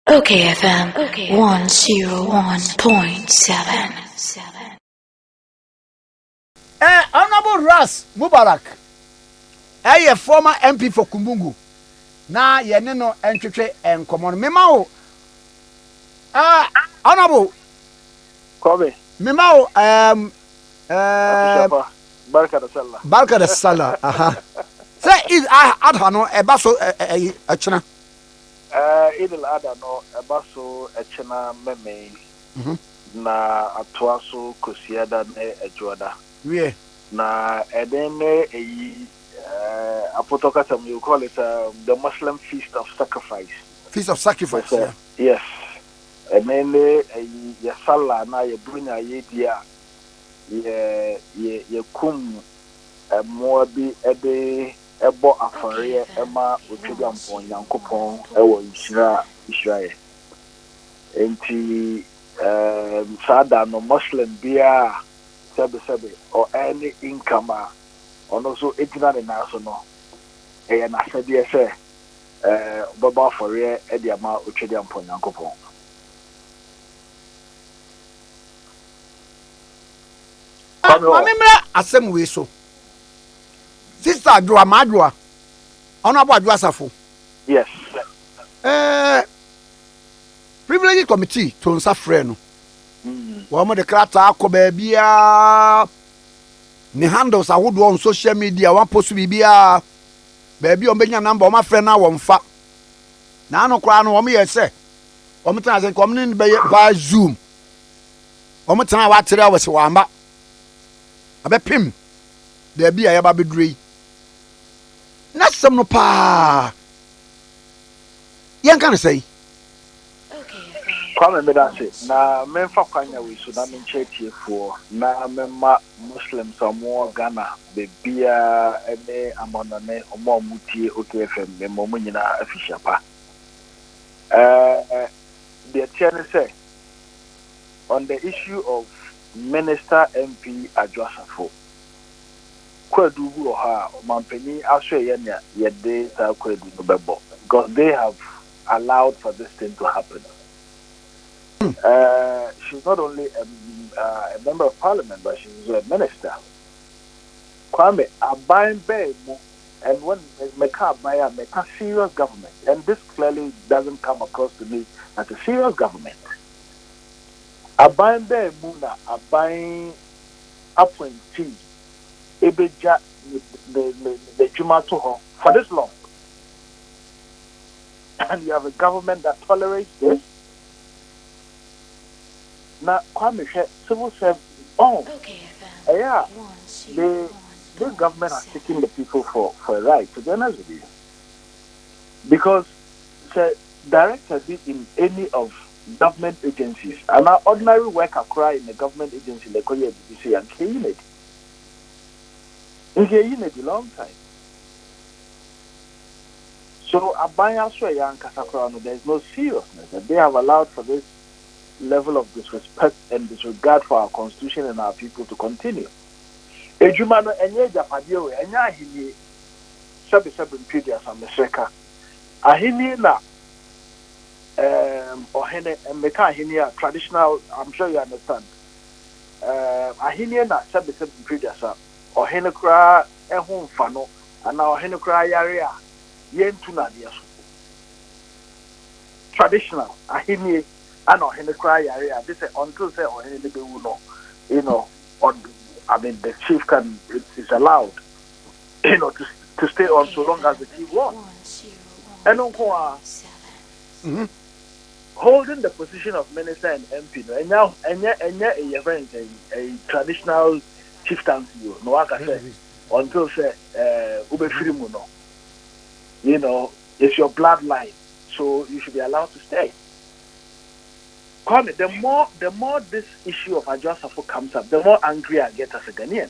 okayfm 101.7. Honorable Ras Muabarak, a former MP for Kumbungu. Na yene no entwetwe enkomo no mema wo. Honorable Kobe. Mema wo Barka da Sallah. Barka da Sallah. Aha. Say is adha no eba so achena. Idil Adha no eba so achena meme. Na atoa so kosiada na ejuada. We. Na edene apotokasam you call it the Muslim feast of sacrifice. Feast of sacrifice. Yeah. Yes. And then ye Sallah na ye brunya ye dia ye kum moabi ebe ebo afare ema otwediampo nyankopon ewo Israel enti sada no Muslim bia sebe or any income ono so etina ne naso no e na sade se baba afare e dia ma otwediampo nyankopon Mamimra asem we so. Sister Adwoa Adwoa Sarfo. Yes. Privilege committee to nsa frɛ no. Wo mo de krata akɔ bia ne handles ahodo on social media wan post bibia baabi on benya number o ma frɛ na wo mfa. Na ano kra no wo mo yɛ sɛ wo mo tena sɛ kom ne be by Zoom. Wo mo tena wa tere wo se wamba. Abepim there be a yaba bedrei na sem no pa yen kan say kwame medase na memfa kwanya we so na menchetiefo na memma Muslims amo Ghana bebia ene amonane omo mutie okayfm memmo nyina afisha pa the chairman say on the issue of Minister MP Adwoa Sarfo kwadugu oha mampeni aswe yede sa kwadu no bebo because they have allowed for this thing to happen. She's not only a member of parliament, but she's a minister. Kwame abain bemo, and when meka abaya meka serious government, and this clearly doesn't come across to me as a serious government. Abain bemo na abain appointee ebeja the juma to her for this long, and you have a government that tolerates this. Now, Kwame civil service. Yeah, this government has taken the people for a right. To be honest with you, because the director be in any of government agencies, and our ordinary worker cry in the government agency, like BBC and KUNED. In KUNED a long time. So Abaya Swaya and Kasakrano, there is no seriousness, and they have allowed for this level of disrespect and disregard for our constitution and our people to continue. Ejumano enye japadio enya hini sabe impedia sameseka. Ahini na ohene meka ahini traditional, I'm sure you understand. Ahini na sabe impedia sa ohene kra ehun mfano ana ohene kra yare a yentu na dia so. Traditional ahini and or in the cry area, this until say or any baby will know, on I mean the chief can is allowed, to stay on so long as the chief wants. And holding the position of minister and MP, and now a traditional chieftaincy, no one can say until say Ubefirimuno, it's your bloodline, so you should be allowed to stay. The more this issue of Adwoa Sarfo comes up, the more angry I get as a Ghanaian.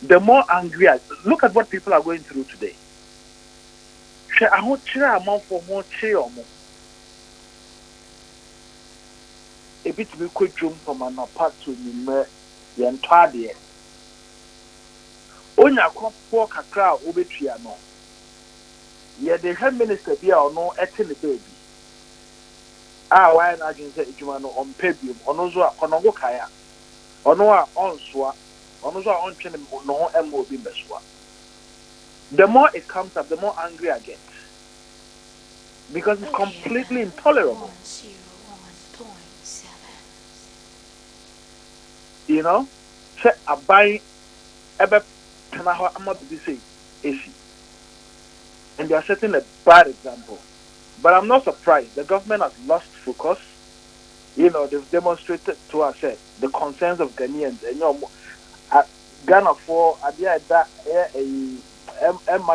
The more angry I look at what people are going through today. I want to amount for more or more. A bit we could jump from an apart to me, the entire day. Onya walk a crowd over Triano. Yet the head minister be or no etin the baby. why na agin say ejuma no on pebium ono zo a konongo kaya ono a onsoa ono zo a ontwe no ho emo obi besoa. The more it comes up, the more angry I get. Because it's completely intolerable. You know? Say I buy ebe tanaho ama bibi say AC. And they are setting a bad example. But I'm not surprised. The government has lost focus. You know, they've demonstrated to us the concerns of Ghanaians. And you know, Ghana for idea that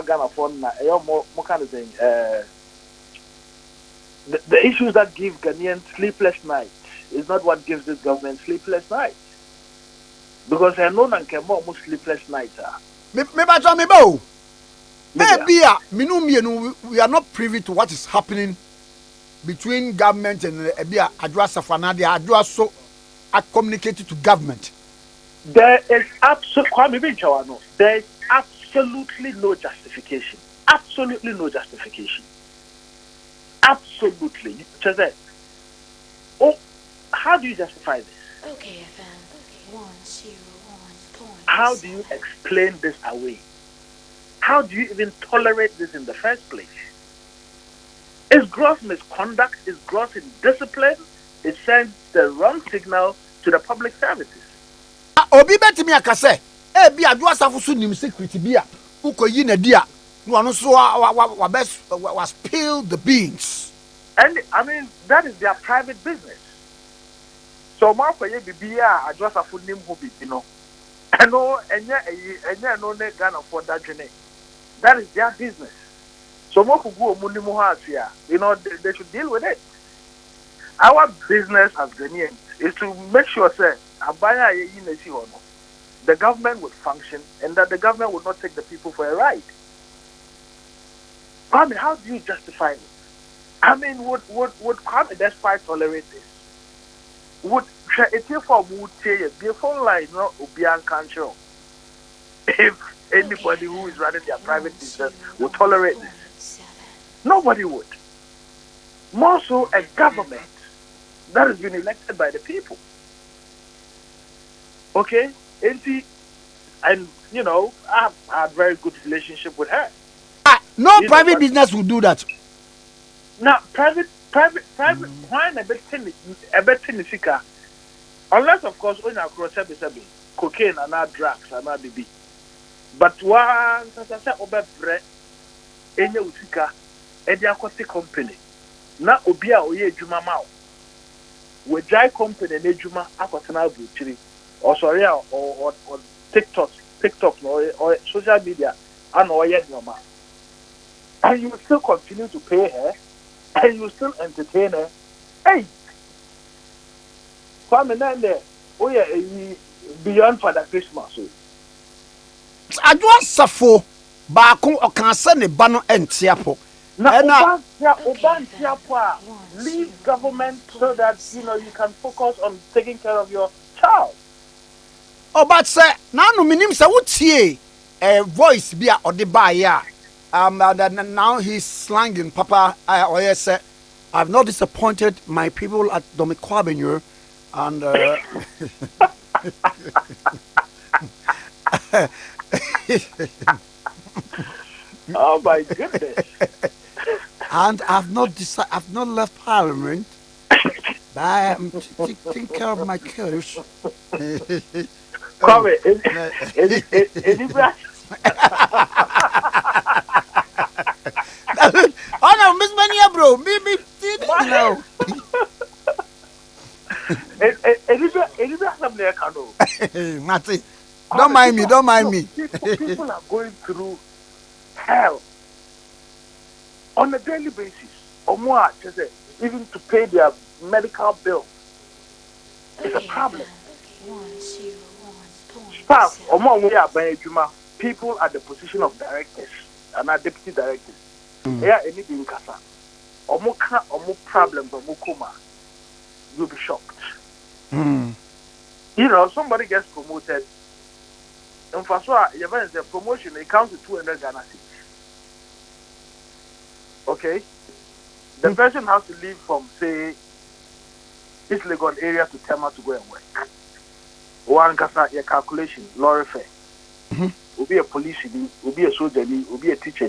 Ghana for more kind of thing. The issues that give Ghanaians sleepless nights is not what gives this government sleepless nights. Because I know that more sleepless nights are. We are not privy to what is happening between government and Adwoa Sarfo. Adwoa so are communicated to government. There is absolutely no justification. Absolutely no justification. Absolutely. Oh, how do you justify this? Okayfm 101.7. How do you explain this away? How do you even tolerate this in the first place? It's gross misconduct, it's gross indiscipline, it sends the wrong signal to the public services. Obi betimi akase, bi Adwoa Sarfo so nim security bia, ukoyi na dia, no ano so wa spill the beans. And I mean, that is their private business. So ma for ye bibia Adwoa Sarfo nim ho bi, you know. No, enya no ne Ghana for that journey. That is their business. So more could go here. You know, they should deal with it. Our business as Ghanaians is to make sure that the government would function and that the government would not take the people for a ride. I mean, how do you justify it? I mean, would Kwame Despite tolerate this? Would it for the phone line not be unconscious if anybody who is running their private business would tolerate this? Nobody would. More so a government that has been elected by the people. Okay? And you know, I have a very good relationship with her. No private business will do that. Now, private, why a bit tenisica? Unless, of course, on our cross cocaine and our drugs and our BB. But once, as I said, over bread, any usika, any aquatic company. Now, Obia Oye Juma Mao. We dry company, Nejuma, Aquatana Butchery, or sorry, or TikTok, or social media, and or yet no man. And you will still continue to pay her, and you will still entertain her. Hey! Beyond Father Christmas. Adwoa Sarfo baako okanse ne ba no entiapo. Now, leave government so that you know you can focus on taking care of your child. Oh, but say now no minim say wutie voice bi a ode ba ya. Now he's slanging Papa. I say I've not disappointed my people at Domikwabenyo. And oh my goodness! And I've not left Parliament. But I am taking care of my kids. Come in. Oh no, Miss Mania, bro. Me, no. Mati, don't mind me. People are going through hell on a daily basis, or more, even to pay their medical bill. It's a problem. Staff, or more, we are by Juma. People at the position of directors and our deputy directors. They are anything kasa. Or more problems, or more coma. You'll be shocked. You know, somebody gets promoted. And for sure, the promotion, it counts to 200 Ghana cedis. Okay? The person has to leave from, say, East Legon area to Tema to go and work. One kasa your calculation, lorry fare. Will be a policeman, will be a soldier, will be a teacher.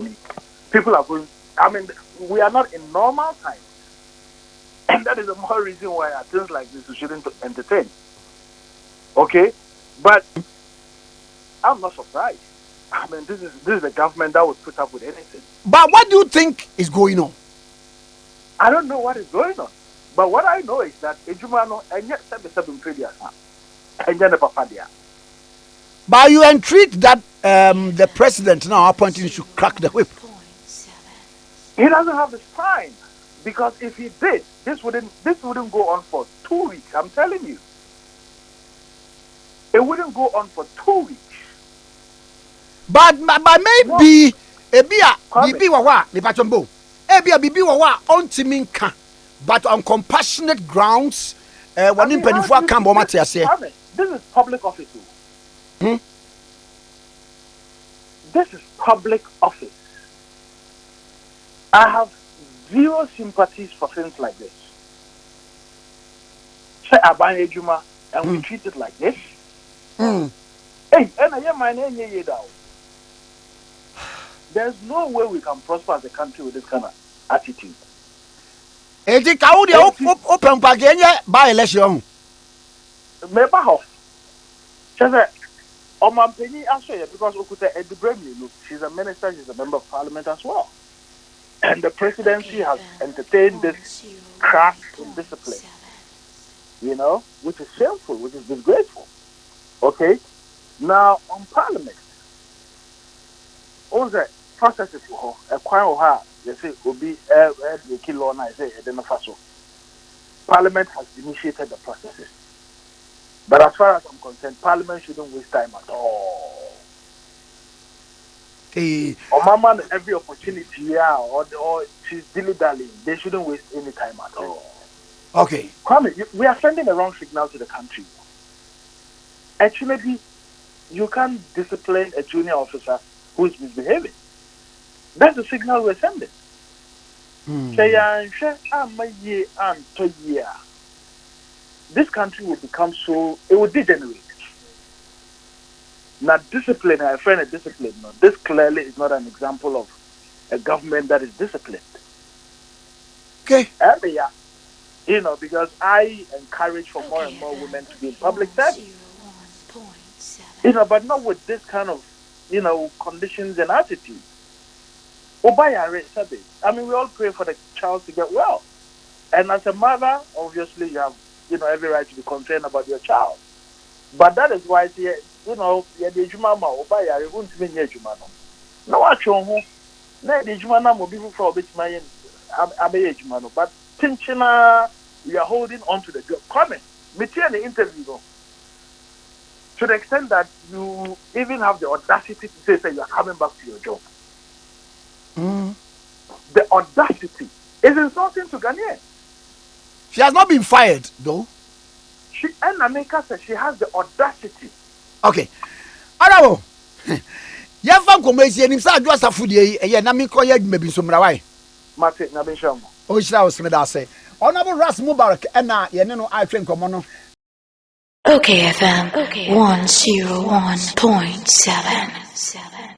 People are going. I mean, we are not in normal time, and that is the more reason why things like this we shouldn't entertain. Okay, but I'm not surprised. I mean, this is the government that would put up with anything. But what do you think is going on? I don't know what is going on, but what I know is that Ejumano and yet 7 previous and then the Papadia. But you intrigued that the president now appointing should crack the whip. He doesn't have the spine, because if he did, this wouldn't go on for 2 weeks. I'm telling you, it wouldn't go on for 2 weeks. But maybe bibi wawa ni patombo. Bibi wawa on timinka, but on compassionate grounds. This is public office. This is public office. I have zero sympathies for things like this. Say Abane Juma and we treat it like this. Hey, and I am my name down. There's no way we can prosper as a country with this kind of attitude. Open by election. Remember how? Because she's a minister, she's a member of parliament as well. And the presidency has entertained this crash in discipline, which is shameful, which is disgraceful. Okay? Now, on parliament, all the processes for a quite they say will be a kilo and I say Parliament has initiated the processes. But as far as I'm concerned, Parliament shouldn't waste time at all. Or mama every opportunity, or she's dilly-dallying. They shouldn't waste any time at all. Okay. Kwame, we are sending the wrong signal to the country. Actually, you can't discipline a junior officer who is misbehaving. That's the signal we're sending. This country will become it will degenerate. Now, discipline, I find a discipline. No, this clearly is not an example of a government that is disciplined. Okay. Because I encourage for more and more women to be in public service. But not with this kind of, conditions and attitudes. I mean, we all pray for the child to get well. And as a mother, obviously, you have, every right to be concerned about your child. But that is why, the Jumama, won't mean Jumano. No, actually, the Jumana will be for a bit my Jumano. But Tinchina, we are holding on to the job. Comment, the interview, to the extent that you even have the audacity to say you are coming back to your job. The audacity is insulting to Ghanaians. She has not been fired, though. Amika says she has the audacity. Okay. Adwo. Yafa komesi enim sa Adwoa Sarfo die eye na mi koye adwuma so mrawai. Mate na be hwam. O hira o smeda say. Honorable Ras Muabarak na ye ne no atwe nkomo no. OKFM 101.7